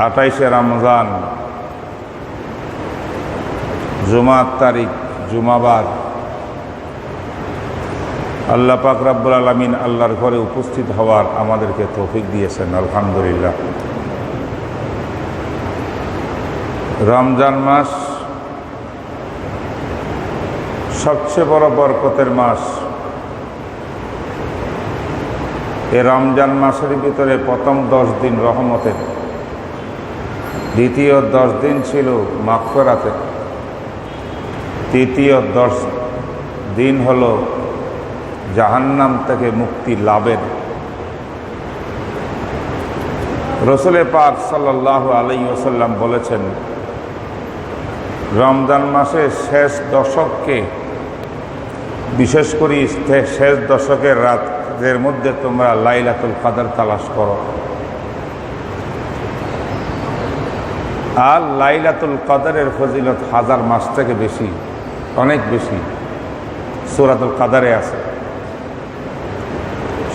28শে রমজান, জুমার তারিখ, জুমাবার। আল্লাহ পাক রব্বুল আলামিন আল্লাহর ঘরে উপস্থিত হওয়ার আমাদেরকে তৌফিক দিয়েছেন, আলহামদুলিল্লাহ। রমজান মাস সবচেয়ে বড় বরকতের মাস। এই রমজান মাসের ভিতরে প্রথম 10 দিন রহমতের, দ্বিতীয় 10 দিন ছিল মাগফিরাতের, তৃতীয় 10 দিন হলো জাহান্নাম থেকে মুক্তি লাভের। রাসূল পাক সাল্লাল্লাহু আলাইহি ওয়াসাল্লাম বলেছেন, রমজান মাসের শেষ দশককে, বিশেষ করে শেষ দশকের রাতের মধ্যে তোমরা লাইলাতুল কদর তালাশ করো। আর লাইলাতুল কদরের ফজিলত 1000 মাস থেকে বেশি, অনেক বেশি সূরাতুল কদরে আছে।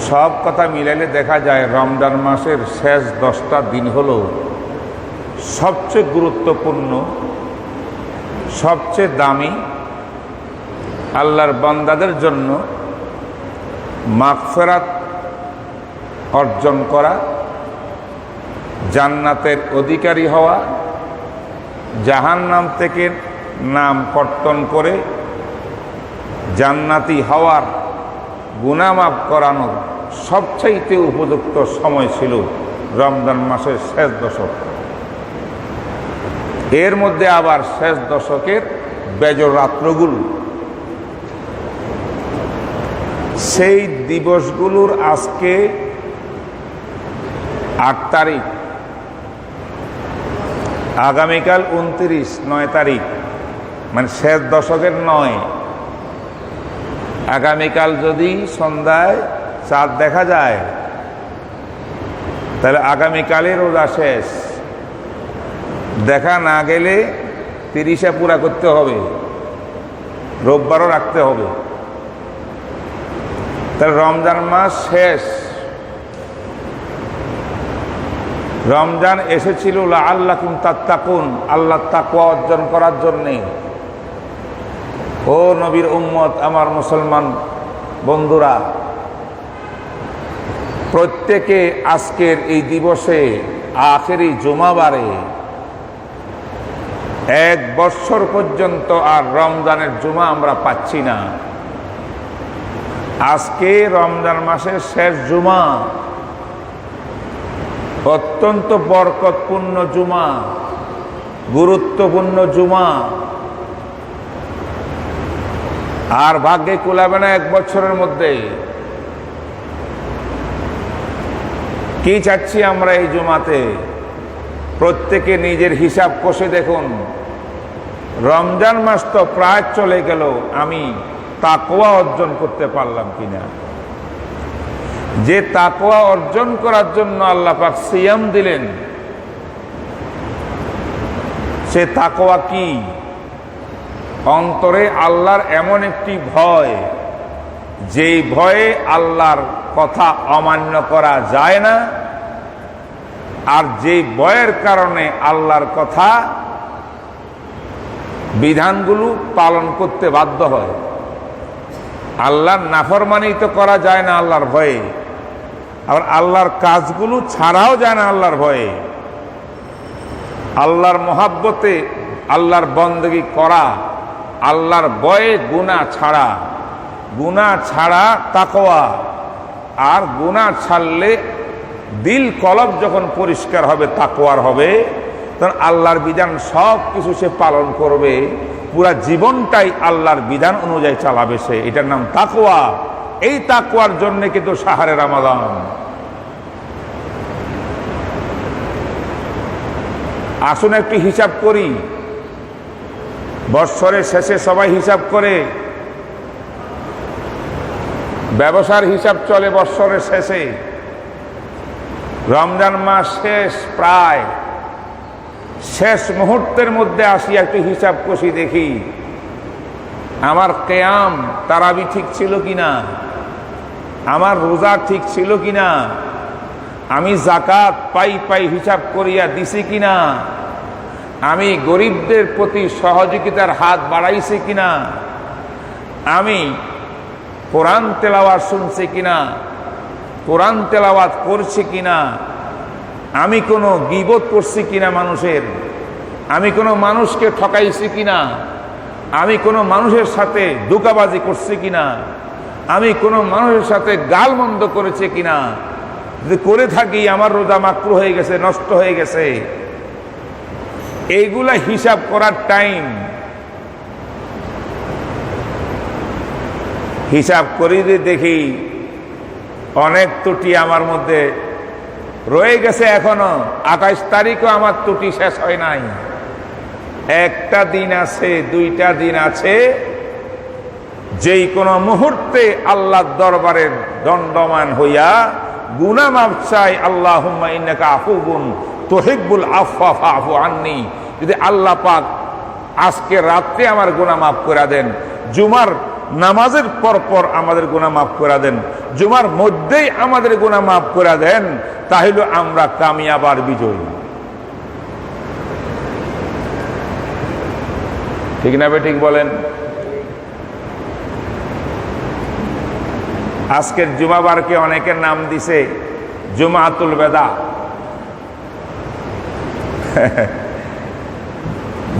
সব কথা মিলাইলে দেখা যায় রমজান মাসের শেষ 10টা দিন হলো সবচেয়ে গুরুত্বপূর্ণ, সবচেয়ে দামি, আল্লাহর বান্দাদের জন্য মাগফিরাত অর্জন করা, জান্নাতের অধিকারী হওয়া, জাহান্নাম থেকে নাম কর্তন করে জান্নাতি হওয়ার, গুনাহ মাফ করানোর সবচাইতে উপযুক্ত সময় ছিল রমজান মাসের শেষ দশক। এর মধ্যে আবার শেষ দশকের বেজর রাত্রগুলো, সেই দিবসগুলোর আজকে 8 তারিখ, আগামীকাল 29, 9 তারিখ, মানে শেষ দশকের 9। আগামীকাল যদি সন্ধ্যায় চাঁদ দেখা যায় তাহলে আগামীকালে রোজা শেষ। দেখা না গেলে 30 পুরা করতে হবে, রোববারও রাখতে হবে। তাহলে রমজান মাস শেষ। রমজান এসেছিল লাআল্লাকুম তাত্তাকুন, আল্লাহর তাকওয়া অর্জন করার জন্যে। ও নবীর উম্মত, আমার মুসলমান বন্ধুরা, প্রত্যেকে আজকের এই দিবসে, আখেরি জুমাবারে 1 বৎসর পর্যন্ত আর রমজানের জুমা আমরা পাচ্ছি না। আজকে রমজান মাসের শেষ জুমা, অত্যন্ত বরকতপূর্ণ জুমা, গুরুত্বপূর্ণ জুমা। আর ভাগ্যে কুলাবে না 1 বছরের মধ্যে। কি চাচ্ছি আমরা এই জুমাতে? প্রত্যেকে নিজের হিসাব কষে দেখুন, রমজান মাস তো প্রায় চলে গেল, আমি তাকওয়া অর্জন করতে পারলাম কিনা? যে তাকওয়া অর্জন করার জন্য আল্লাহ পাক সিয়াম দিলেন, সে তাকওয়া কি? অন্তরে আল্লাহর এমন একটি ভয়, যেই ভয়ে আল্লাহর কথা অমান্য করা যায় না, আর যেই ভয়ের কারণে আল্লাহর কথা, বিধানগুলো পালন করতে বাধ্য হয়। আল্লাহর নাফরমানি তো করা যায় না আল্লাহর ভয়ে, আবার আল্লাহর কাজগুলো ছাড়াও যায় না আল্লাহর ভয়ে। আল্লাহর মহাব্বতে আল্লাহর বন্দেগী করা, আল্লাহর ভয়ে গুনাহ ছাড়া, গুনাহ ছাড়া তাকওয়া। আর গুনাহ ছাড়লে দিল কলব যখন পরিষ্কার হবে, তাকওয়ার হবে, তখন আল্লাহর বিধান সব কিছু সে পালন করবে, পুরা জীবনটাই আল্লাহর বিধান অনুযায়ী চালাবে সে। এটার নাম তাকওয়া। এই তাকওয়ার জন্য কিন্তু শাহরে রমাদান। আসুন একটু হিসাব করি। বৎসরের শেষে সবাই হিসাব করে, ব্যবসার হিসাব চলে বৎসরের শেষে। রমজান মাস শেষ, প্রায় শেষ মুহূর্তের মধ্যে আসি, একটু হিসাব কষি দেখি আমার কিয়াম তারাবি ঠিক ছিল কিনা, আমার রোজা ঠিক ছিল কিনা, আমি জাকাত পাই পাই হিসাব করিয়া দিছি কিনা, আমি গরিবদের প্রতি সহযোগিতার হাত বাড়াইছি কিনা, আমি কোরআন তেলাওয়াত শুনছি কিনা, কোরআন তেলাওয়াত করছি কিনা, আমি কোনো গীবত করছি কিনা মানুষের, আমি কোনো মানুষকে ঠকাইছি কিনা, আমি কোনো মানুষের সাথে ধোঁকাবাজি করছি কিনা, আমি কোনো মানুষের সাথে গালমন্দ করেছি কিনা। যদি করে থাকি আমার রোজা মাকরুহ হয়ে গেছে, নষ্ট হয়ে গেছে। এইগুলা হিসাব করার টাইম, হিসাব করি যে দেখি অনেক ত্রুটি আমার মধ্যে রয়ে গেছে। এখনো 28 তারিখও আমার ত্রুটি শেষ হয় নাই। একটা দিন আছে, 2টা দিন আছে, যেই কোনো মুহূর্তে আল্লাহর দরবারে দণ্ডমান হইয়া গুনাহ মাফ চাই, আল্লাহুম্মা ইন্নাকা আফুবুন তুহিব্বুল আফওয়া ফাফু আন্নি। যদি আল্লাহ পাক আজকে রাত্রে আমার গুনাহ মাফ করে দেন, জুমার নামাজের পর পর আমাদের গুনাহ মাফ করে দেন, জুমার মধ্যেই আমাদের গুনাহ মাফ করে দেন, তাহলে আমরা কামিয়াব আর বিজয়ী। ঠিক না বেঠিক বলেন? আজকের জুমাবারকে অনেকের নাম দিছে জুমাতুল বেদা।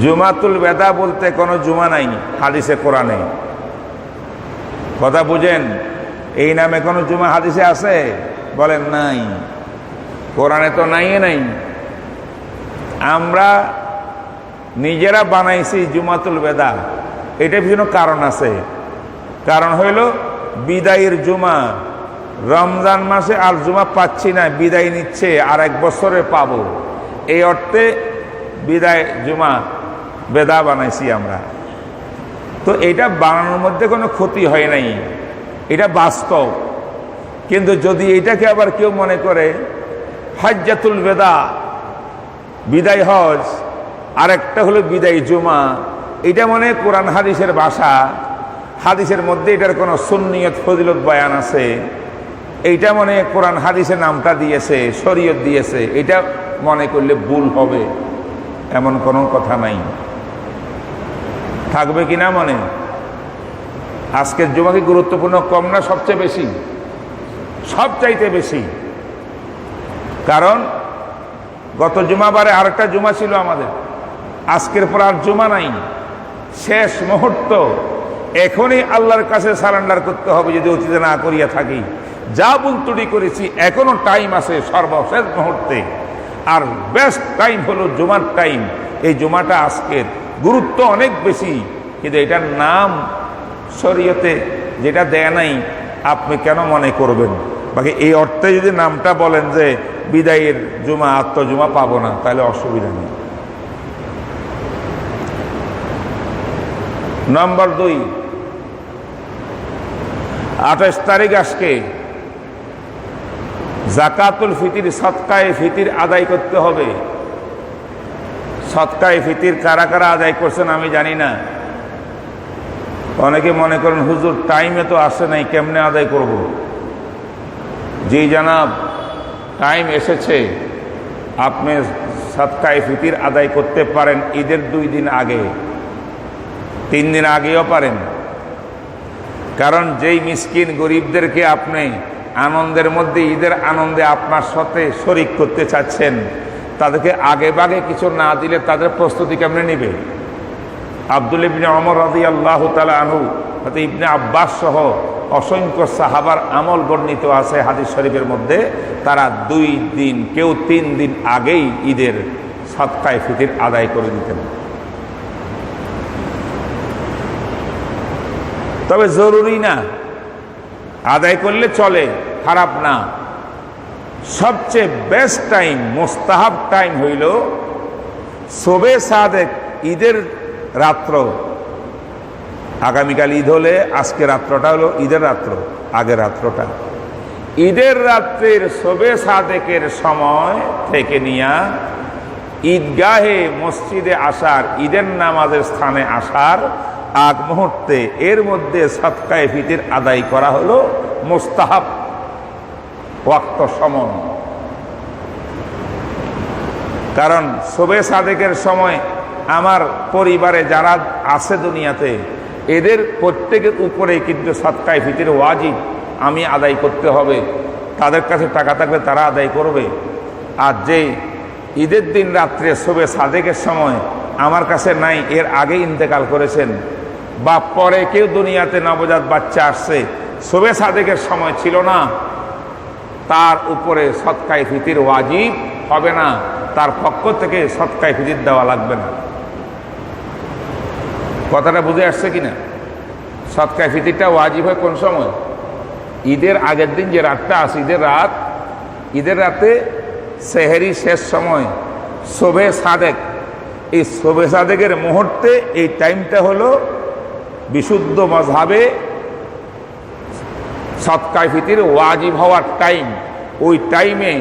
জুমাতুল বেদা বলতে কোনো জুমা নাই হাদিসে কোরআনে। কথা বুঝেন? এই নামে কোনো জুমা হাদিসে আছে? বলেন নাই, কোরআনে তো নাই। আমরা নিজেরা বানাইছি জুমাতুল বেদা। এটা পিছনে কারণ আছে। কারণ হইল বিদায়ের জুমা, রমজান মাসে আর জুমা পাচ্ছি না, বিদায় নিচ্ছে, আর 1 বছরে পাবো, এই অর্থে বিদায় জুমা বেদা বানাইছি আমরা। তো এটা বানানোর মধ্যে কোনো ক্ষতি হয় নাই, এটা বাস্তব। কিন্তু যদি এটাকে আবার কেউ মনে করে হজ্জাতুল বেদা, বিদায় হজ, আর একটা হলো বিদায় জুমা, এটা মনে কোরআন হাদিসের ভাষা, হাদিসের মধ্যে এটার কোনো সুন্নিয়ত ফজিলত বয়ান আছে, এইটা মনে কোরআন হাদিসের নামটা দিয়েছে, শরীয়ত দিয়েছে, এটা মনে করলে ভুল হবে এমন কোনো কথা নাই। থাকবে কিনা মনে? আজকের জুমা কি গুরুত্বপূর্ণ কম না সবচেয়ে বেশি? সবচাইতে বেশি। কারণ গত জুমাবারে আরেকটা জুমা ছিল আমাদের, আজকের পর আর জুমা নাই, শেষ মুহূর্ত। এখনই আল্লাহর কাছে সারেন্ডার করতে হবে যদি অতীতে না করিয়া থাকি। যা ভুল ত্রুটি করেছি এখনো টাইম আছে, সর্বশেষ মুহূর্তে। আর বেস্ট টাইম হলো জুমার টাইম। এই জুমাটা আজকের গুরুত্ব অনেক বেশি, কিন্তু এটার নাম শরীয়তে যেটা দেয় নাই, আপনি কেন মনে করবেন? বাকি এই অর্থে যদি নামটা বলেন যে বিদায়ের জুমা, আত্মজুমা পাবো না, তাহলে অসুবিধা নেই। নম্বর 2, 28 তারিখ আজকে জাকাতুল ফিতির, সদকায়ে ফিতির আদায় করতে হবে। সদকায়ে ফিতির কারা কারা আদায় করছেন আমি জানি না। অনেকে মনে করেন হুজুর টাইমে তো আসে নাই, কেমনে আদায় করব? জি জানাব, টাইম এসেছে। আপনি সদকায়ে ফিতির আদায় করতে পারেন ঈদের 2 দিন আগে, 3 দিন আগেও পারেন। কারণ যেই মিসকিন গরিবদেরকে আপনি আনন্দের মধ্যে, ঈদের আনন্দে আপনার সাথে শরিক করতে চাচ্ছেন, তাদেরকে আগে ভাগে কিছু না দিলে তাদের প্রস্তুতি কেমনে নেবে? আব্দুল্লাহ ইবনে ওমর রাদিয়াল্লাহু তাআলা আনহু, হযরত ইবনে আব্বাস সহ অসংখ্য সাহাবার আমল বর্ণিত আছে হাদিস শরীফের মধ্যে। তারা 2 দিন, কেউ 3 দিন আগেই ঈদের সদকায়ে ফিতির আদায় করে দিতেন। তবে জরুরি না, আদায় করলে চলে, খারাপ না। সবচেয়ে বেস্ট টাইম, মোস্তাহাব টাইম হইল শবে সাদেক, ঈদের রাত্র। আগামীকাল ঈদ হলে আজকে রাত্রটা হলো ঈদের রাত্র, আগের রাত্রটা। ঈদের রাত্রের শবে সাদেকের সময় থেকে নিয়া ঈদগাহে মসজিদে আসার, ঈদের নামাজের স্থানে আসার আগ মুহূর্তে, এর মধ্যে সদকায়ে ফিতির আদায় করা হলো মোস্তাহাব ওয়াক্ত সময়। কারণ শবে সাদেকের সময় আমার পরিবারে যারা আছে দুনিয়াতে এদের প্রত্যেকের উপরে কিন্তু সদকায়ে ফিতর ওয়াজিব আমি আদায় করতে হবে। তাদের কাছে টাকা থাকলে তারা আদায় করবে। আর যে ঈদের দিন রাত্রে শবে সাদেকের সময় আমার কাছে নাই, এর আগে ইন্তেকাল করেছেন বা পরে কেউ দুনিয়াতে নবজাত বাচ্চা আসছে, শবে সাদেকের সময় ছিল না, তার উপরে সদকায়ে ফিতর ওয়াজিব হবে না, তার পক্ষ থেকে সদকায়ে ফিতর দেওয়া লাগবে না। কথাটা বুঝে আসছে কিনা? সদকায়ে ফিতরটা ওয়াজিব হয় কোন সময়? ঈদের আগের দিন যে রাতটা আছে, ঈদের রাতে সেহেরি শেষ সময় শবে সাদেক, এই শবে সাদেকের মুহূর্তে এই টাইমটা হলো বিশুদ্ধ মাযহাবে সদকায়ে ফিতর ওয়াজিব হওয়ার টাইম। ওই টাইমে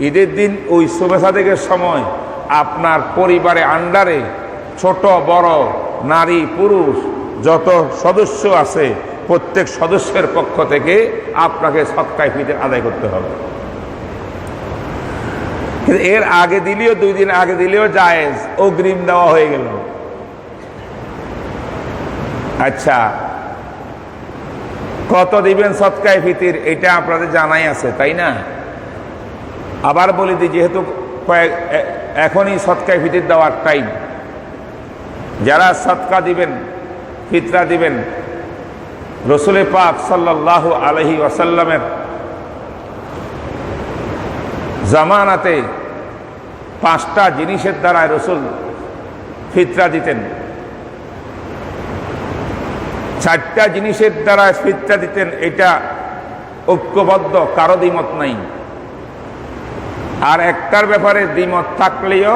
ঈদের দিন ওই শবে সাদেকের সময় আপনার পরিবারে আন্ডারে ছোট বড় নারী পুরুষ যত সদস্য আছে প্রত্যেক সদস্যের পক্ষ থেকে আপনাকে সদকায়ে ফিতর আদায় করতে হবে। কিন্তু এর আগে দিলেও, 2 দিন আগে দিলেও জায়েজ, অগ্রিম দেওয়া হয়ে গেল। আচ্ছা, কত দিবেন সদকায়ে ফিতর এটা আপনাদের জানাই আছে, তাই না? আবার বলি দিই, যেহেতু এখনই সদকায়ে ফিতর দেওয়ার টাইম, যারা সদকা দিবেন, ফিতরা দিবেন, রসুল পাক সাল্লাল্লাহু আলাইহি ওয়াসাল্লামের জামানাতে 5টা জিনিসের দ্বারা রসুল ফিতরা দিতেন, 4টা জিনিসের দ্বারা ফিতরা দিতেন। এটা ঐক্যবদ্ধ, কারো দ্বিমত নাই। আর একটার ব্যাপারে দ্বিমত থাকলেও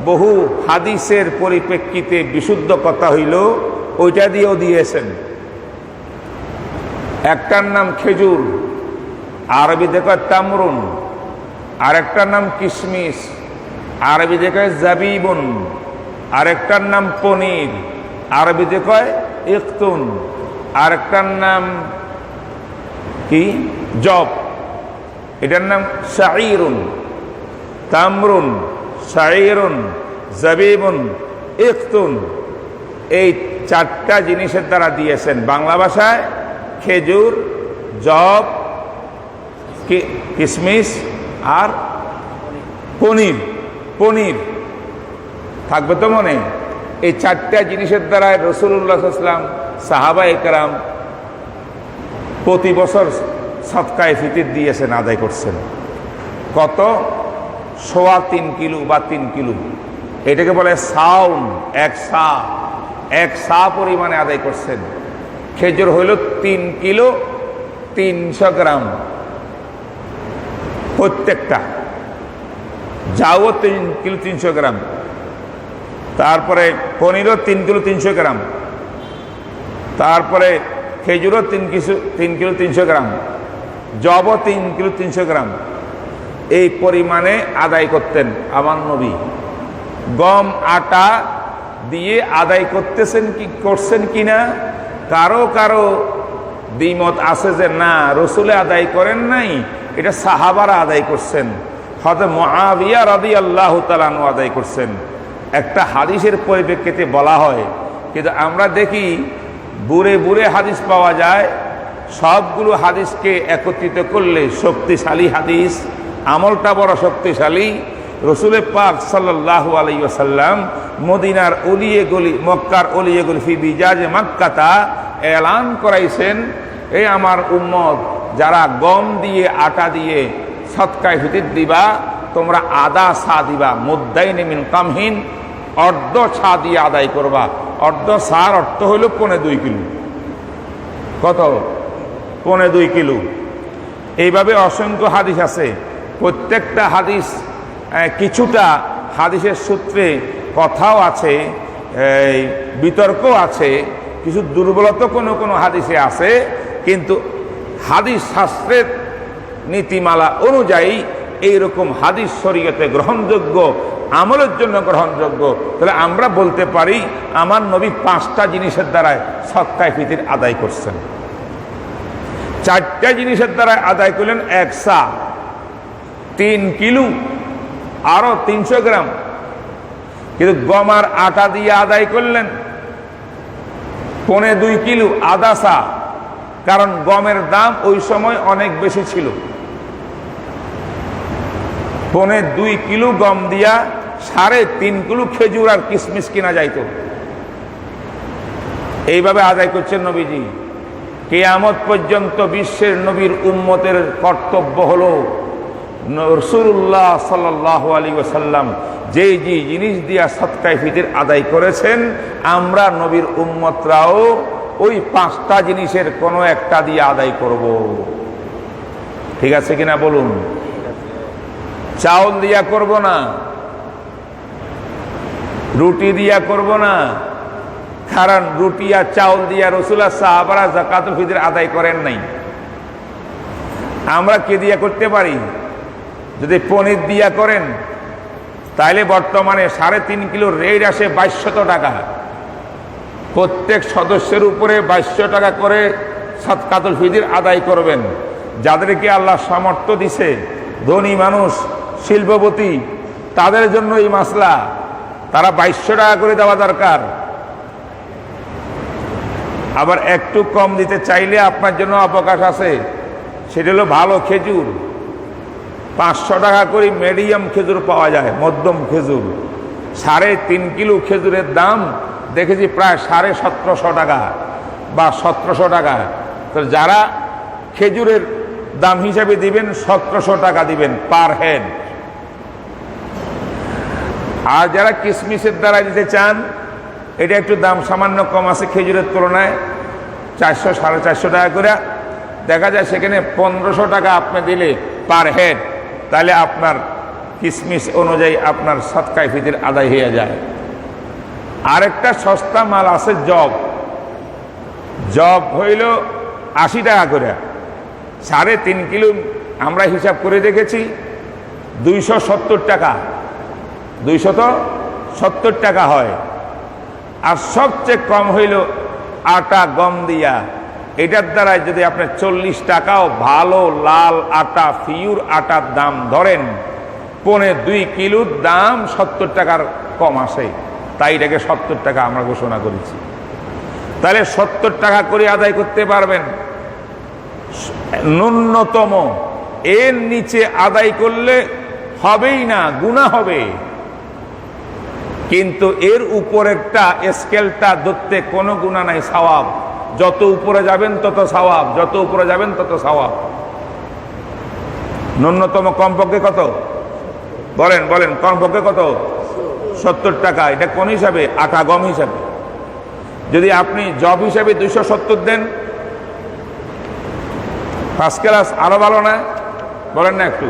বহু হাদিসের পরিপ্রেক্ষিতে বিশুদ্ধ কথা হইল, ওইটা দিয়েও দিয়েছেন। একটার নাম খেজুর, আরবিতে কয় তামরুন, আরেকটার নাম কিশমিশ, আরবিতে কয় জাবিবুন, আরেকটার নাম পনির, আরবিতে কয় ইখতুন, আরেকটার নাম কি জব, এটার নাম শাঈরুন। তামরুন, শাঈরুন, জাবিবুন, ইখতুন, এই 4টা জিনিসের দ্বারা দিয়েছেন। বাংলা ভাষায় খেজুর, জব, কিশমিশ আর পনির। পনির থাকবে তো মনে? এই 4টা জিনিসের দ্বারা রাসূলুল্লাহ সাল্লাল্লাহু আলাইহি ওয়াসাল্লাম, সাহাবায়ে কেরাম প্রতি বছর সদকায়ে ফিতর দিয়েছেন, আদায় করছেন। কত? 3.25 কিলো বা 3 কিলো। এটাকে বলে সাউন, এক সা পরিমাণে আদায় করছেন। খেজুর হইল 3 কিলো 300 গ্রাম প্রত্যেকটা, যাও 3 কিলো 300 গ্রাম। তারপরে পনিরও 3 কিলো 300 গ্রাম, তারপরে খেজুরও 3 কিলো 300 গ্রাম, জবও 3 কিলো 300 গ্রাম। এই পরিমাণে আদায় করতেন আমার নবী। গম আটা দিয়ে আদায় করছেন কিনা কারো কারো দ্বিমত আছে যে না, রসুলে আদায় করেন নাই, এটা সাহাবারা আদায় করছেন। হযরত মুআবিয়া রাদিয়াল্লাহু তাআলা আনহু আদায় করছেন। একটা হাদিসের পরিপ্রেক্ষিতে বলা হয়, কিন্তু আমরা দেখি বুড়ে বুড়ে হাদিস পাওয়া যায়। সবগুলো হাদিসকে একত্রিত করলে শক্তিশালী হাদিস, আমলটা বড় শক্তিশালী। রসুল পাক সাল্লাল্লাহু আলাইহি ওয়াসাল্লাম মদিনার অলিয়ে গলি, মক্কার অলিয়ে গলি ফি বিজাজ মক্কাতা এলান করাইছেন, এই আমার উম্মত যারা গম দিয়ে আটা দিয়ে সদকায়ে ফিতর দিবা, তোমরা আদা সা দিবা, মুদ্দাইন মিন কামহিন, অর্ধ ছা দিয়ে আদায় করবা। অর্ধ সার অর্থ হইল 2.25 কিলো। কত? 2.25 কিলো। এইভাবে অসংখ্য হাদিস আছে। প্রত্যেকটা হাদিস, কিছুটা হাদিসের সূত্রে কথাও আছে, বিতর্ক আছে, কিছু দুর্বলতা কোনো কোনো হাদিসে আছে। কিন্তু হাদিস শাস্ত্রের নীতিমালা অনুযায়ী এইরকম হাদিস শরীয়তে গ্রহণযোগ্য, আমলের জন্য গ্রহণযোগ্য। তাহলে আমরা বলতে পারি আমার নবী 5টা জিনিসের দ্বারায় সদকায়ে ফিতর আদায় করছেন। 4টা জিনিসের দ্বারা আদায় করলেন 1 সা 3 কিলো আরো 300 গ্রাম। কিন্তু গম আর আটা দিয়ে আদায় করলেন 1.25 কিলো আদা সা, কারণ গমের দাম ওই সময় অনেক বেশি ছিল। 1.25 কিলো গম দিয়া 3.5 কিলো খেজুর আর কিশমিশ কিনা যাইতো। এইভাবে আদায় করছেন নবীজি। কিয়ামত পর্যন্ত বিশ্বের নবীর উম্মতের কর্তব্য হলো রাসূলুল্লাহ সাল্লাল্লাহু আলাইহি ওয়াসাল্লাম যে জিনিস দিয়া সদকায়ে ফিতর আদায় করেছেন, আমরা নবীর উম্মতরাও ওই 5টা জিনিসের কোনো একটা দিয়ে আদায় করব। ঠিক আছে কিনা বলুন? চাউল দিয়া করব না, রুটি দিয়া করব না, কারণ রুটি আর চাউল দিয়া রাসূলুল্লাহ সাহাবারা যাকাতুল ফিতর আদায় করেন নাই। আমরা কি দিয়া করতে পারি? যদি পনির দিয়া করেন তাহলে বর্তমানে 3.5 কিলো রেট আসে 2200 টাকা। প্রত্যেক সদস্যের উপরে 2200 টাকা করে সাদকাতুল ফিতর আদায় করবেন। যাদেরকে আল্লাহ সামর্থ্য দিছে, ধনী মানুষ, শিল্পপতি, তাদের জন্য এই মাসলা, তারা 2200 টাকা করে দেওয়া দরকার। আবার একটু কম দিতে চাইলে আপনার জন্য অবকাশ আছে, সেটা হলো ভালো খেজুর। 500 টাকা করে মিডিয়াম খেজুর পাওয়া যায়, মধ্যম খেজুর। 3.5 কিলো খেজুরের দাম দেখেছি প্রায় 1750 টাকা বা 1700 টাকা। তো যারা খেজুরের দাম হিসাবে দিবেন 1700 টাকা দিবেন পার হেড। আর যারা কিশমিশের দ্বারা দিতে চান, এটা একটু দাম সামান্য কম আছে খেজুরের তুলনায়, 400 450 টাকা করে। দেখা যায় সেখানে 1500 টাকা আপনি দিলে পার হেড, তাহলে আপনার কিশমিশ অনুযায়ী আপনার সদকায়ে ফিতর আদায় হয়ে যায়। আরেকটা সস্তা মাল আছে জব। জব হইল 80 টাকা করে। 3.5 কিলো আমরা হিসাব করে দেখেছি 270 টাকা, 270 টাকা হয়। আর সবচেয়ে কম হইল আটা গম দিয়া। এটার দ্বারা যদি আপনি 40 টাকাও ভালো লাল আটা, ফিউর আটার দাম ধরেন, 1.25 কিলোর দাম 70 টাকার কম আসে। তাই এটাকে 70 টাকা আমরা ঘোষণা করেছি। তাহলে 70 টাকা করে আদায় করতে পারবেন ন্যূনতম। এর নিচে আদায় করলে হবেই না, গুনাহ হবে। কিন্তু এর উপরেরটা স্কেলটা ধরতে কোনো গুনাহ নাই, সওয়াব। যত উপরে যাবেন তত সওয়াব, যত উপরে যাবেন তত সওয়াব। ন্যূনতম কমপক্ষে কত বলেন? বলেন কমপক্ষে কত? 70 টাকা। এটা কোন হিসাবে? আটা গম হিসাবে। যদি আপনি জব হিসাবে 270 দেন, ফার্স্ট ক্লাস, আরো ভালো না? বলেন না একটু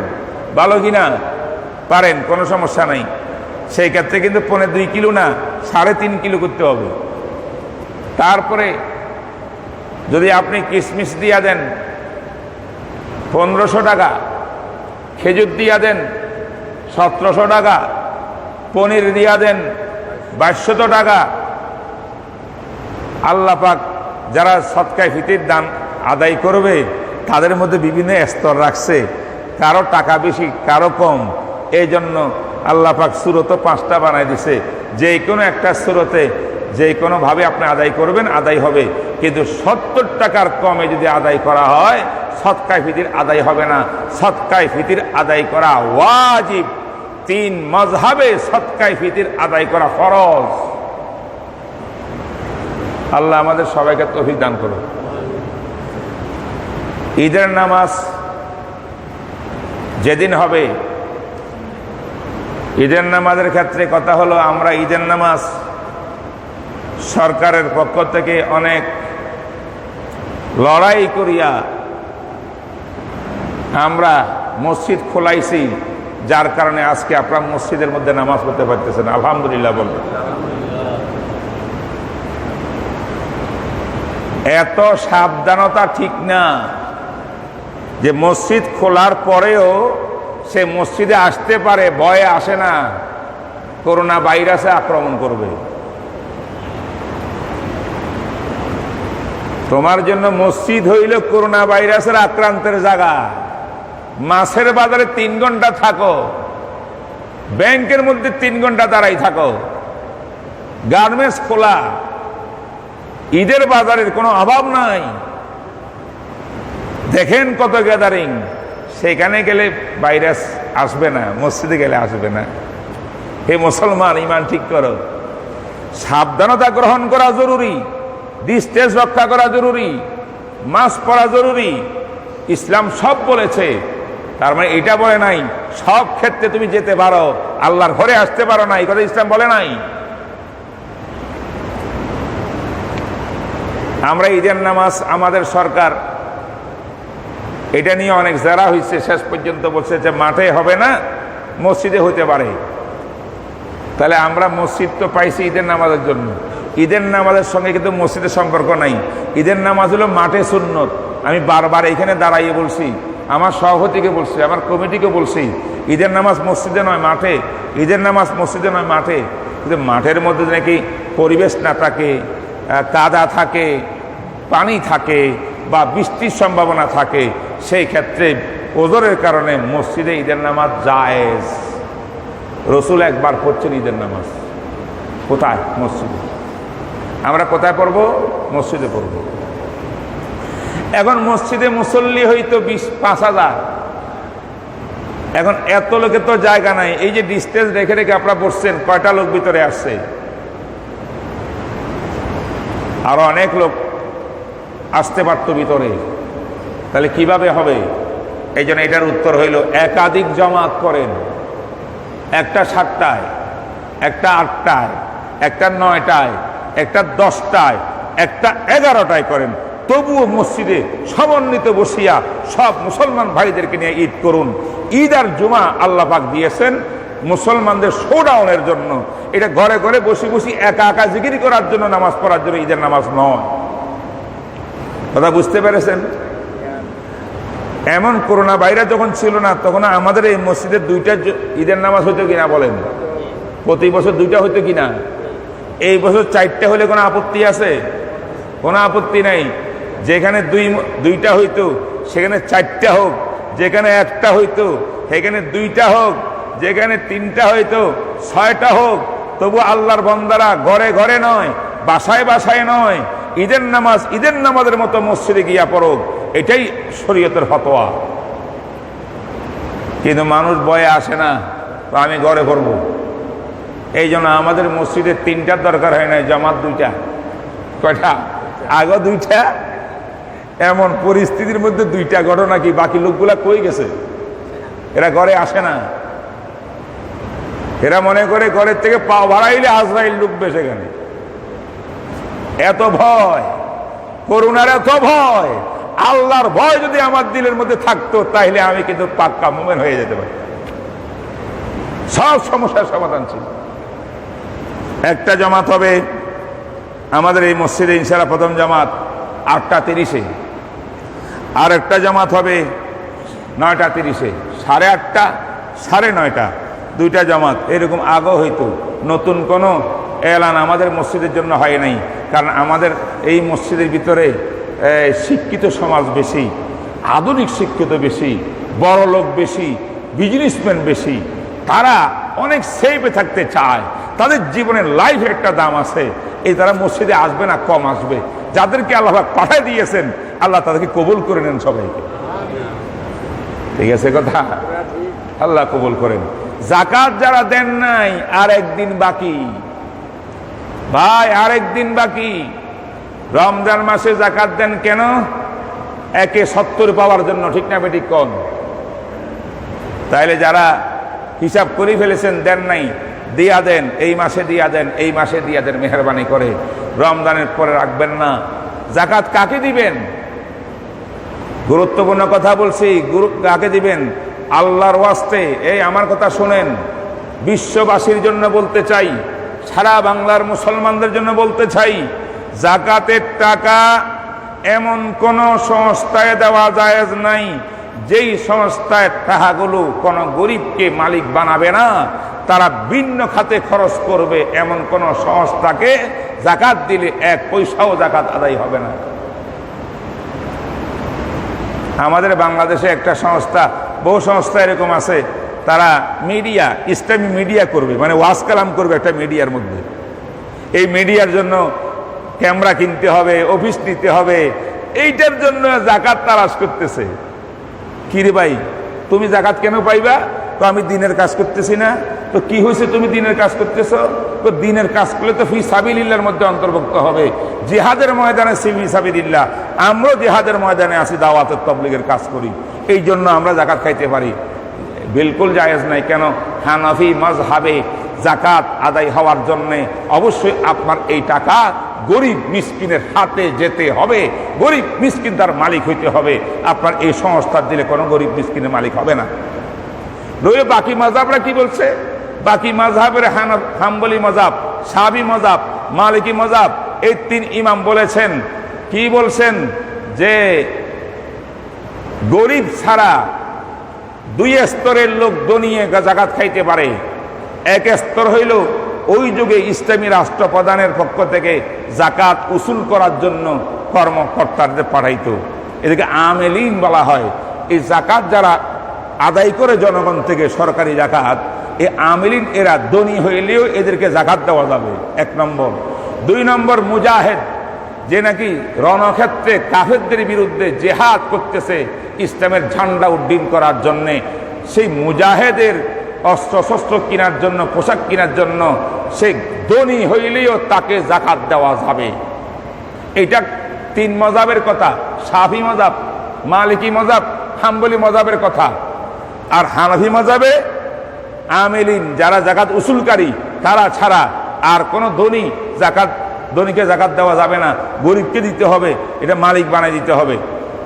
ভালো কিনা? পারেন, কোনো সমস্যা নাই। সেই ক্ষেত্রে কিন্তু 1.25 কিলো না, 3.5 কিলো করতে হবে। তারপরে যদি আপনি কিশমিশ দিয়া দেন 1500 টাকা, খেজুর দিয়া দেন 1700 টাকা, পনির দিয়া দেন 2200 টাকা। আল্লাহ পাক যারা সদকায়ে ফিতর দান আদায় করবে তাদের মধ্যে বিভিন্ন স্তর রাখছে, কারো টাকা বেশি, কারো কম। এই জন্য আল্লাহ পাক সূরত 5টা বানাই দিছে। যে কোনো একটা সূরতে যে কোনোভাবে আপনি আদায় করবেন, আদায় হবে। কিন্তু 70 টাকার কমে যদি আদায় করা হয়, সদকায়ে ফিতর আদায় হবে না। সদকায়ে ফিতর আদায় করা ওয়াজিব। 3 মাযহাবে সদকায়ে ফিতর আদায় করা ফরজ। আল্লাহ আমাদের সবাইকে তৌফিক দান করুন। ঈদের নামাজ যেদিন হবে, ঈদের নামাজের ক্ষেত্রে কথা হলো, আমরা ঈদের নামাজ সরকারের পক্ষ থেকে অনেক লড়াই করিয়া আমরা মসজিদ খোলাইছি, যার কারণে আজকে আপনার মসজিদের মধ্যে নামাজ পড়তে পারতেছেন। আলহামদুলিল্লাহ বলবেন। এত সাবধানতা ঠিক না যে মসজিদ খোলার পরেও সে মসজিদে আসতে পারে, ভয়ে আসে না করোনা ভাইরাসে আক্রমণ করবে। তোমার জন্য মসজিদ হইল করোনা ভাইরাসের আক্রান্তের জায়গা। মাছের বাজারে 3 ঘন্টা থাকো, ব্যাংকের মধ্যে 3 ঘন্টা দাঁড়াই থাকো, গার্মেন্টস খোলা, ঈদের বাজারের কোনো অভাব নাই। দেখেন কত গ্যাদারিং, সেখানে গেলে ভাইরাস আসবে না, মসজিদে গেলে আসবে না। হে মুসলমান, ইমান ঠিক করো। সাবধানতা গ্রহণ করা জরুরি, ডিস্টেন্স রক্ষা করা জরুরি, মাস্ক পরা জরুরি। ইসলাম সব বলেছে, তার মানে এটা বলে নাই সব ক্ষেত্রে তুমি যেতে পারো, আল্লাহর ঘরে আসতে পারো না, এই কথা ইসলাম বলে নাই। আমরা ঈদের নামাজ, আমাদের সরকার এটা নিয়ে অনেক জেরা হয়েছে, শেষ পর্যন্ত বলছে যে মাঠে হবে না, মসজিদে হতে পারে। তাহলে আমরা মসজিদ তো পাইছি ঈদের নামাজের জন্য, ঈদের নামাজের সঙ্গে কিন্তু মসজিদের সম্পর্ক নাই। ঈদের নামাজ হলো মাঠে সুন্নত। আমি বারবার এখানে দাঁড়াইয়ে বলছি, আমার সভাপতিকে বলছি, আমার কমিটিকে বলছি, ঈদের নামাজ মসজিদে নয় মাঠে, ঈদের নামাজ মসজিদে নয় মাঠে। কিন্তু মাঠের মধ্যে নাকি পরিবেশ না থাকে, কাদা থাকে, পানি থাকে বা বৃষ্টির সম্ভাবনা থাকে, সেই ক্ষেত্রে ওজরের কারণে মসজিদে ঈদের নামাজ জায়েজ। রসুল একবার পড়ছেন ঈদের নামাজ, কোথায়? মসজিদে। আমরা কোথায় পড়বো? মসজিদে পড়বো। এখন মসজিদে মুসল্লি হইতো 5,000, এখন এত লোকের তো জায়গা নাই। এই যে ডিস্টেন্স রেখে রেখে আপনারা বসছেন, কয়টা লোক ভিতরে আসছে? আরো অনেক লোক আসতে পারতো ভিতরে, তাহলে কিভাবে হবে? এই জন্য এটার উত্তর হইল একাধিক জামাত করেন, একটা 7টায়, একটা 8টায়, একটা 9টায়, একটা 10টায়, একটা 11টায় করেন, তবুও মসজিদে সমন্বিত বসিয়া সব মুসলমান ভাইদেরকে নিয়ে ঈদ করুন। ঈদ আর জুমা আল্লাহ পাক দিয়েছেন মুসলমানদের শোডাউনের জন্য। এটা ঘরে ঘরে বসে বসে একা একা জিকির করার জন্য, নামাজ পড়ার জন্য ঈদের নামাজ নয়। কথা বুঝতে পেরেছেন? এমন করোনা ভাইরাস যখন ছিল না, তখন আমাদের এই মসজিদের 2টা ঈদের নামাজ হইতো কিনা বলেন? প্রতি বছর 2টা হইতো কিনা? এই বছর 4টে হলে কোনো আপত্তি আছে? কোনো আপত্তি নাই। যেখানে 2টা হইতো সেখানে 4টা হোক, যেখানে 1টা হইতো সেখানে 2টা হোক, যেখানে 3টা হইতো 6টা হোক, তবু আল্লাহর বান্দারা ঘরে ঘরে নয়, বাসায় বাসায় নয়, ঈদের নামাজ ঈদের নামাজের মতো মসজিদে গিয়া পড়ো, এটাই শরীয়তের ফতোয়া। কিন্তু মানুষ ভয়ে আসে না, তো আমি ঘরে পড়বো। এই জন্য আমাদের মসজিদে 3টার দরকার হয় না, জামাত 2টা। কয়টা? আগে 2টা। এমন পরিস্থিতির মধ্যে 2টা ঘটনা কি, বাকি লোকগুলা কই গেছে? এরা ঘরে আসে না। এরা মনে করে ঘরের থেকে পা বাড়াইলে আজরাইল ঢুকবে সেখানে। এত ভয়, করুণার এত ভয়। আল্লাহর ভয় যদি আমার দিলের মধ্যে থাকতো, তাহলে আমি কিন্তু পাক্কা মুমিন হয়ে যেতে পারি, সব সমস্যার সমাধান ছিল। একটা জামাত হবে আমাদের এই মসজিদে ইনশাআল্লাহ, প্রথম জামাত 8টা 30-এ, আর একটা জামাত হবে 9টা 30-এ, 8:30, 9:30, 2টা জামাত। এরকম আগেও হইতো, নতুন কোনো এলান আমাদের মসজিদের জন্য হয় নাই। কারণ আমাদের এই মসজিদের ভিতরে শিক্ষিত সমাজ বেশি, আধুনিক শিক্ষিত বেশি, বড় লোক বেশি, বিজনেসম্যান বেশি। তারা অনেক সেফে থাকতে চায়, তাদের জীবনের লাইফের একটা দাম আছে। এই তারা মসজিদে আসবে না, কম আসবে। যাদেরকে আল্লাহ পাঠায় দিয়েছেন, আল্লাহ তাদেরকে কবুল করে নেন সবাইকে। ঠিক আছে কথা? আল্লাহ কবুল করেন। যাকাত যারা দেন নাই, আর একদিন বাকি ভাই, আরেকদিন বাকি। রমজান মাসে যাকাত দেন কেন? 1/70 পাওয়ার জন্য, ঠিক না বেঠিক কোন? তাইলে যারা হিসাব করে ফেলেছেন, দেন নাই, দিয়া দেন, এই মাসে দিয়া দেন, এই মাসে দিয়া দেন, মেহরবানি করে। রমজানের পরে রাখবেন না। যাকাত কাকে দিবেন? গুরুত্বপূর্ণ কথা বলছি, কাকে দিবেন? আল্লাহর ওয়াস্তে। এই আমার কথা শুনেন, বিশ্ববাসীর জন্য বলতে চাই, সারা বাংলার মুসলমানদের জন্য বলতে চাই, যাকাতের টাকা এমন কোন সংস্থায় দেওয়া জায়েজ নাই যেই সংস্থায় টাকাগুলো কোন গরিবকে মালিক বানাবে না, তারা ভিন্ন খাতে খরচ করবে, এমন কোন সংস্থাকে যাকাত দিলে 1 পয়সাও যাকাত আদায় হবে না। আমাদের বাংলাদেশে একটা সংস্থা, বহু সংস্থা এরকম আছে, তারা মিডিয়া, ইসলামী মিডিয়া করবে, মানে ওয়াজ কালাম করবে একটা মিডিয়ার মধ্যে। এই মিডিয়ার জন্য ক্যামেরা কিনতে হবে, অফিস নিতে হবে, এইটার জন্য জাকাত তালাশ করতেছে। কি রে ভাই, তুমি জাকাত কেন পাইবা? তো আমি দিনের কাজ করতেছি না। তো কি হয়েছে তুমি দিনের কাজ করতেছ? তো দিনের কাজ করলে তো ফি সাবিলিল্লাহর মধ্যে অন্তর্ভুক্ত হবে। জিহাদের ময়দানে ফি সাবিলিল্লাহ, আমরাও জিহাদের ময়দানে আছি, দাওয়াতের তাবলীগের কাজ করি, এই জন্য আমরা জাকাত খাইতে পারি। বিলকুল জায়েজ নাই। কেন? হানাফি মাযহাবে জাকাত আদায় হওয়ার জন্য অবশ্যই আপনার এই টাকা গরিব মিসকিনের হাতে যেতে হবে, গরিব মিসকিন তার মালিক হইতে হবে। আপনার এই সংস্থার দিলে কোনো গরিব মিসকিনের মালিক হবে না। নইলে বাকি মাযহাবরা কি বলছে? বাকি মাযহাবের হাম্বলি মাযহাব, শাফি মাযহাব, মালিকি মাযহাব, এই তিন ইমাম বলেছেন, কি বলছেন? যে গরিব ছাড়া দুই স্তরের লোক দনিয়ে জাকাত খাইতে পারে। এক স্তর হইল ওই যুগে ইসলামী রাষ্ট্র প্রধানের পক্ষ থেকে জাকাত উসুল করার জন্য কর্মকর্তাদের পাঠাইতো, এদিকে আমেলিন বলা হয়। এই জাকাত যারা আদায় করে জনগণ থেকে সরকারি জাকাত, এই আমেলিন এরা ধনী হইলেও এদেরকে জাকাত দেওয়া যাবে, এক নম্বর। দুই নম্বর মুজাহিদ, যে নাকি রণক্ষেত্রে কাফেরদের বিরুদ্ধে জেহাদ করতেছে ইসলামের ঝান্ডা উড্ডীন করার জন্যে, সেই মুজাহিদের অস্ত্র শস্ত্র কেনার জন্য, পোশাক কেনার জন্য সে ধনী হইলেও তাকে জাকাত দেওয়া যাবে। এটা তিন মাযহাবের কথা, শাফি মাযহাব, মালিকি মাযহাব, হাম্বলি মাযহাবের কথা। আর হানাফি মাযহাবে আমেলিন, যারা জাকাত উসুলকারী, তারা ছাড়া আর কোনো ধনীকে জাকাত দেওয়া যাবে না, গরিবকে দিতে হবে, এটা মালিক বানাই দিতে হবে।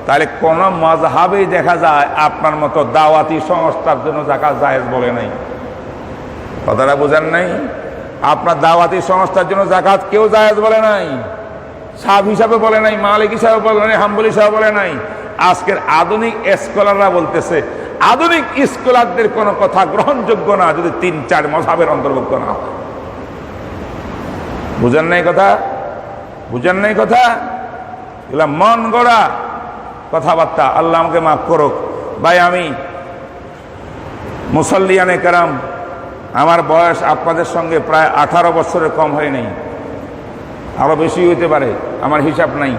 তাহলে কোন মাযহাবেই দেখা যায় আপনার মতো দাওয়াতি সংস্থার জন্য জাকাত জায়েজ বলে নাই। কথাটা বোঝেন নাই? আপনার দাওয়াতি সংস্থার জন্য জাকাত কেউ জায়েজ বলে নাই, শাফি হিসাবে বলে নাই, মালিক হিসাবে বলে নাই, হাম্বলি হিসাবে বলে নাই। আজকের আধুনিক স্কলাররা বলতেছে আধুনিক স্কলারদের কোনো কথা গ্রহণযোগ্য না যদি 3-4 মাযহাবের অন্তর্ভুক্ত না হয়। বুঝেন নাই কথা? বুঝেন নাই কথা? এগুলা মন গড়া কথাবার্তা। আল্লাহ আমাকে মাফ করুক। ভাই, আমি মুসল্লিয়ানে কেরাম, আমার বয়স আপনাদের সঙ্গে প্রায় 18 বছরের কম হয় নাই, আরো বেশি হইতে পারে, আমার হিসাব নাই।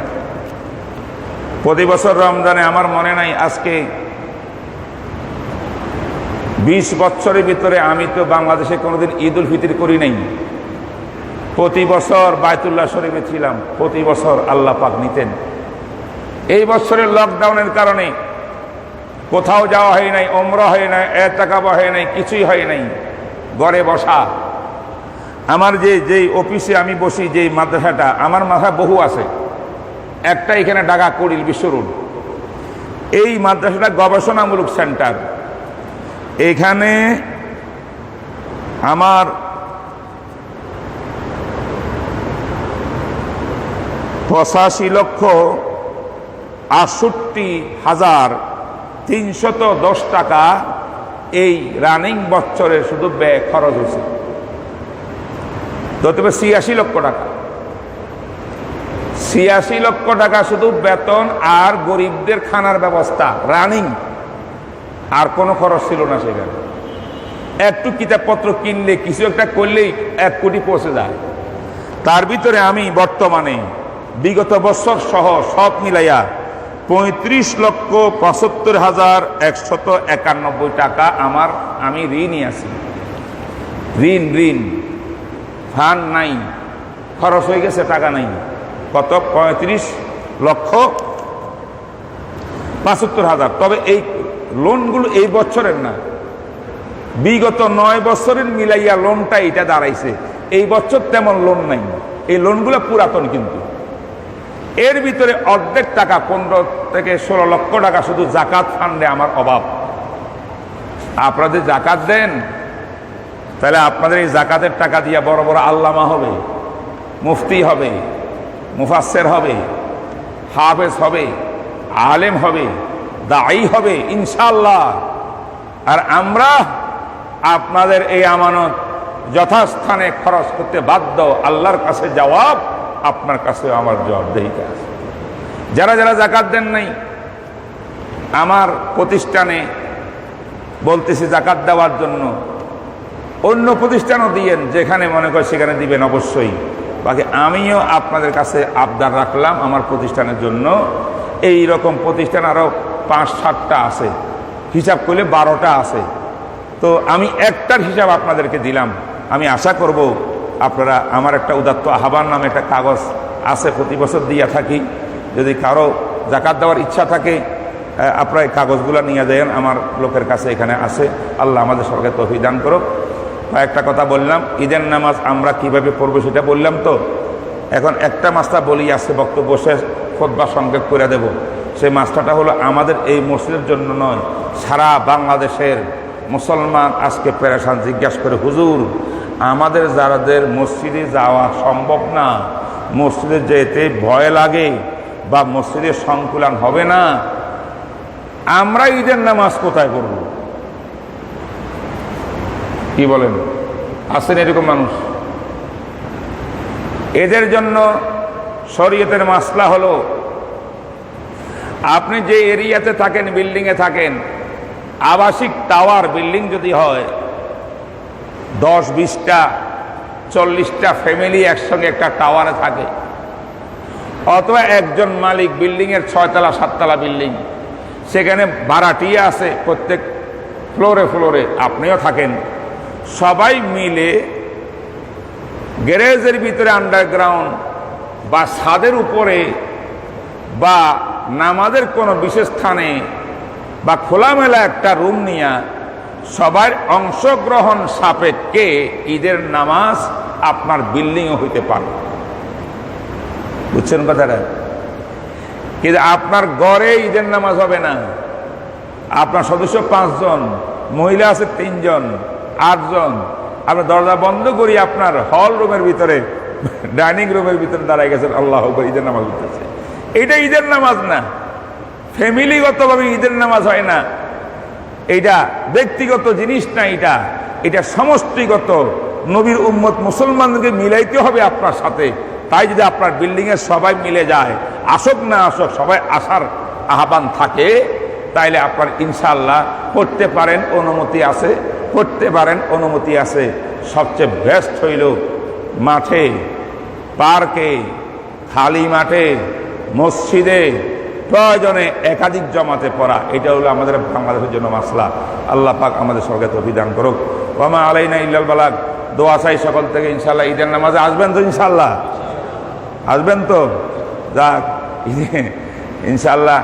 প্রতি বছর রমজানে আমার মনে নাই, আজকে 20 বছরের ভিতরে আমি তো বাংলাদেশে কোনোদিন ঈদ উল ফিতর করি নাই। প্রতি বছর বায়তুল্লাহ শরীফে ছিলাম, প্রতি বছর আল্লাহ পাক নিতেন। এই বছরের লকডাউনের কারণে কোথাও যাওয়া হয় নাই, ওমরা হয় নাই, এতেকাফ হয় নাই, কিছুই হয় নাই, ঘরে বসা। আমার যেই অফিসে আমি বসি, যেই মাদ্রাসাটা, আমার মাথায় বহু আছে। একটা এখানে ঢাকা কুড়িল বিশ্ব রোড, এই মাদ্রাসাটা গবেষণামূলক সেন্টার। এখানে আমার 85,68,310 টাকা এই রানিং বছরে শুধু ব্যয় খরচ হয়েছে। তবে 86 লক্ষ টাকা, 86 লক্ষ টাকা শুধু বেতন আর গরিবদের খানার ব্যবস্থা রানিং, আর কোনো খরচ ছিল না সেখানে। একটু কিতাবপত্র কিনলে, কিছু একটা করলেই 1 কোটি পৌঁছে যায়। তার ভিতরে আমি বর্তমানে বিগত বছর সহ সব মিলাইয়া 35,75,191 টাকা আমি ঋণই আছি। ঋণ ফান্ড নাই, খরচ হয়ে গেছে, টাকা নাই। কত? 35,75,000। তবে এই লোনগুলো এই বছরের না, বিগত 9 বছরের মিলাইয়া লোনটা এটা দাঁড়াইছে। এই বছর তেমন লোন নাই, এই লোনগুলো পুরাতন। কিন্তু এর ভিতরে অর্ধেক টাকা, 15 থেকে 16 লক্ষ টাকা শুধু জাকাত ফান্ডে আমার অভাব। আপনাদের জাকাত দেন, তাহলে আপনাদের এই জাকাতের টাকা দিয়ে বড় বড় আল্লামা হবে, মুফতি হবে, মুফাসসির হবে, হাফেজ হবে, আলেম হবে, দাঈ হবে ইনশাআল্লাহ। আর আমরা আপনাদের এই আমানত যথাস্থানে খরচ করতে বাধ্য। আল্লাহর কাছে জবাব, আপনার কাছে আমার জবাবদেহিতা আছে। যারা যারা জাকাত দেন নাই, আমার প্রতিষ্ঠানে বলতেছি জাকাত দেওয়ার জন্য। অন্য প্রতিষ্ঠানও দিয়েন, যেখানে মনে করে সেখানে দিবেন অবশ্যই। বাকি আমিও আপনাদের কাছে আবদার রাখলাম আমার প্রতিষ্ঠানের জন্য। এই রকম প্রতিষ্ঠান আরও 5-7টা আছে, হিসাব করলে 12টা আছে। তো আমি একটার হিসাব আপনাদেরকে দিলাম। আমি আশা করব আপনারা, আমার একটা উদাত্ত আহ্বান নামে একটা কাগজ আছে, প্রতি বছর দিয়ে থাকি। যদি কারো জাকাত দেওয়ার ইচ্ছা থাকে আপনারা এই কাগজগুলো নিয়ে যান, আমার লোকের কাছে এখানে আছে। আল্লাহ আমাদের সরকার তৌফিক দান করুক। একটা কথা বললাম, ঈদের নামাজ আমরা কিভাবে পড়বো সেটা বললাম। তো এখন একটা মাসটা বলি আছে, বক্তব্য শেষ, খুতবা সংক্ষেপ করে দেব। সেই মাসটাটা হলো আমাদের এই মসজিদের জন্য নয়, সারা বাংলাদেশের মুসলমান আজকে পেরেশান। জিজ্ঞাসা করে, হুজুর আমাদের যাদের মসজিদে যাওয়া সম্ভব না, মসজিদে যেতে ভয় লাগে বা মসজিদের সংকুলান হবে না, আমরা ঈদের নামাজ কোথায় পড়ব? কি বলেন? আছেন এরকম মানুষ? এদের জন্য শরীয়তের মাসলা হলো, আপনি যে এরিয়াতে থাকেন, বিল্ডিংয়ে থাকেন, আবাসিক টাওয়ার বিল্ডিং যদি হয়, 10-20টা 40টা ফ্যামিলি একসঙ্গে একটা টাওয়ারে থাকে, অথবা একজন মালিক বিল্ডিংয়ের 6তলা 7তলা বিল্ডিং, সেখানে ভাড়াটিয়া আছে প্রত্যেক ফ্লোরে ফ্লোরে, আপনিও থাকেন, সবাই মিলে গ্যারেজের ভিতরে আন্ডারগ্রাউন্ড বা ছাদের উপরে বা নামাজের কোনো বিশেষ স্থানে বা খোলামেলা একটা রুম নিয়ে সবার অংশগ্রহণ সাপেক্ষে ঈদের নামাজ আপনার বিল্ডিংও হইতে পারে। বুঝছেন কথাটা? কিন্তু আপনার ঘরে ঈদের নামাজ হবে না। আপনার সদস্য 5 জন, মহিলা আছে 3 জন, 8 জন, আপনার দরজা বন্ধ করি আপনার হল রুমের ভিতরে, ডাইনিং রুমের ভিতরে দাঁড়ায় গেছেন, আল্লাহ আকবার, ঈদের নামাজ হইতেছে। এইটা ঈদের নামাজ না, ফ্যামিলিগতভাবে ঈদের নামাজ হয় না, এইটা ব্যক্তিগত জিনিস না, এটা সমষ্টিগত। নবীর উম্মত মুসলমানদেরকে মিলাইতে হবে আপনার সাথে। তাই যদি আপনার বিল্ডিংয়ে সবাই মিলে যায়, আসুক না আসুক, সবাই আসার আহ্বান থাকে, তাইলে আপনার ইনশাআল্লাহ করতে পারেন, অনুমতি আছে, করতে পারেন, অনুমতি আছে। সবচেয়ে বেস্ট হইল মাঠে, পার্কে, খালি মাঠে, মসজিদে, প্রয়োজনে একাধিক জমাতে পড়া। এটা হলো আমাদের বাংলাদেশের জন্য মাসলা। আল্লাহ পাক আমাদের সরকার তৌফিক দান করুক। ওয়া মা আলাইনা ইল্লাল বালাগ। দোয়া চাই সকল থেকে, ইনশাআল্লাহ ঈদের নামাজে আসবেন তো? ইনশাআল্লাহ আসবেন তো? যাক, ইনশাআল্লাহ।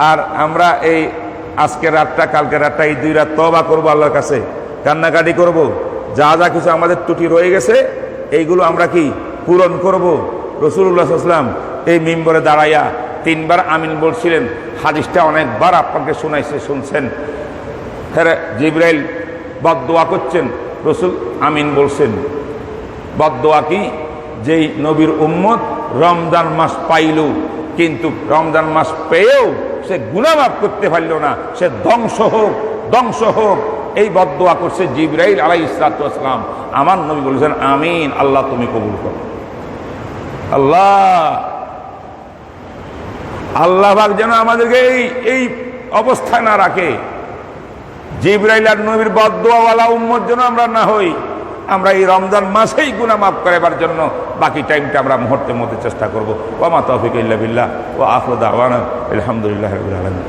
আর আমরা এই আজকের রাতটা, কালকের রাতটা, এই 2 রাত তওবা করবো আল্লাহর কাছে, কান্নাকাটি করব। যা যা কিছু আমাদের ত্রুটি রয়ে গেছে এইগুলো আমরা কি পূরণ করব। রাসূলুল্লাহ সাল্লাল্লাহু আলাইহি ওয়াসাল্লাম এই মিম্বরে দাঁড়াইয়া 3 বার আমিন বলছিলেন। হাদিসটা অনেকবার আপনাকে শুনছেন। হ্যাঁ, জিবরাইল বদদোয়া করছেন, রাসূল আমিন বলছেন। বদদোয়া কি? যেই নবীর উম্মত রমজান মাস পাইল, কিন্তু রমজান মাস পেয়েও সে গুনাহ মাফ করতে পারল না, সে ধ্বংস হোক, এই বদদোয়া করছে জিবরাইল আলাইহিস সালাতু ওয়াস সালাম। আমার নবী বলেছেন আমিন, আল্লাহ তুমি কবুল করো। আল্লাহ পাক যেন আমাদেরকে এই অবস্থায় না রাখে। জিবরাইল আর নবীর বদদোয়াওয়ালা উম্মত যেন আমরা না হই। আমরা এই রমজান মাসেই গুনাহ মাফ করাবার জন্য বাকি টাইমটা আমরা মুহূর্তের মধ্যে চেষ্টা করব। ওয়া মা তাওফীক ইল্লা বিল্লাহ ওয়া আখিরু দাওয়ানা আলহামদুলিল্লাহি রাব্বিল আলামিন।